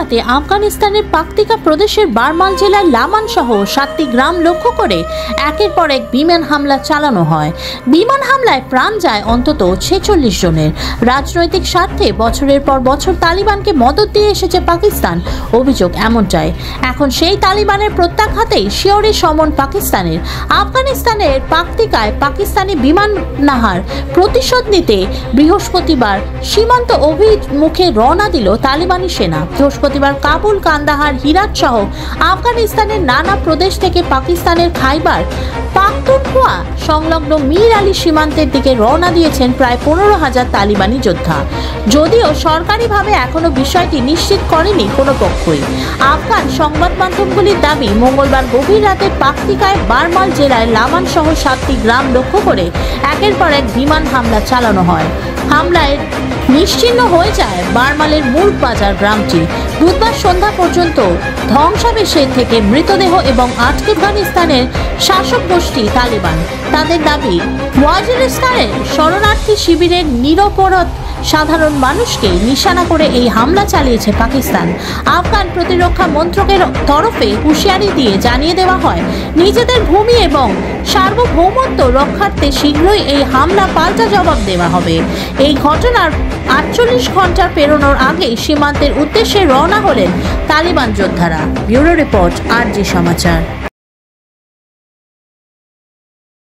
রাতে আফগানিস্তানের পাকতিকা প্রদেশের বারমাল জেলার লামান সহ 7টি গ্রাম লক্ষ্য করে একের পর এক বিমান হামলা চালানো হয়। বিমান হামলায় প্রাণ যায় অন্তত 46 জনের। রাজনৈতিক স্বার্থে বছরের পর বছর তালিবানকে মদত দিয়ে এসেছে পাকিস্তান, অভিযোগ এমনটাই। এখন সেই তালিবানের প্রত্যাঘাতেই শিয়রে সমন পাকিস্তানের। আফগানিস্তানের পাকতিকায় পাকিস্তানি বিমান নাহার প্রতিশোধ নিতে বৃহস্পতিবার সীমান্ত অভিমুখে রওনা দিল তালিবানি সেনা। বৃহস্পতিবার কাবুল, কান্দাহার, হিরাত সহ আফগানিস্তানের নানা প্রদেশ থেকে পাকিস্তানের খাইবার পাখতুনখোয়া সংলগ্ন মীর আলী সীমান্তের দিকে রওনা দিয়েছেন প্রায় 15,000 তালিবানি যোদ্ধা। যদিও সরকারিভাবে এখনো বিষয়টি নিশ্চিত করেনি কোনো পক্ষই। আফগান সংবাদ মাধ্যমগুলির দাবি, মঙ্গলবার গভীর রাতে পাকতিকায় বারমাল জেলায় লামান সহ 7টি গ্রাম লক্ষ্য করে একের পর এক বিমান হামলা চালানো হয়। হামলায় নিশ্চিহ্ন হয়ে যায় বারমালের মূল বাজার গ্রামটি। বুধবার সন্ধ্যা পর্যন্ত ধ্বংসাবশেষ থেকে মৃতদেহ এবং আফগানিস্তানের শাসক গোষ্ঠী তালিবান। তাদের দাবি, ওয়াজিরিস্তানের শরণার্থী শিবিরের নিরপরাধ সাধারণ মানুষকে নিশানা করে এই হামলা চালিয়েছে পাকিস্তান। আফগান প্রতিরক্ষা মন্ত্রকের তরফে হুঁশিয়ারি দিয়ে জানিয়ে দেওয়া হয়, নিজেদের ভূমি এবং সার্বভৌমত্ব রক্ষার্থে শীঘ্রই এই হামলা পাল্টা জবাব দেওয়া হবে। এই ঘটনার 48 ঘন্টা পেরোনোর আগেই সীমান্তের উদ্দেশ্যে রওনা হলেন তালিবান যোদ্ধারা। ব্যুরো রিপোর্ট, RG সমাচার।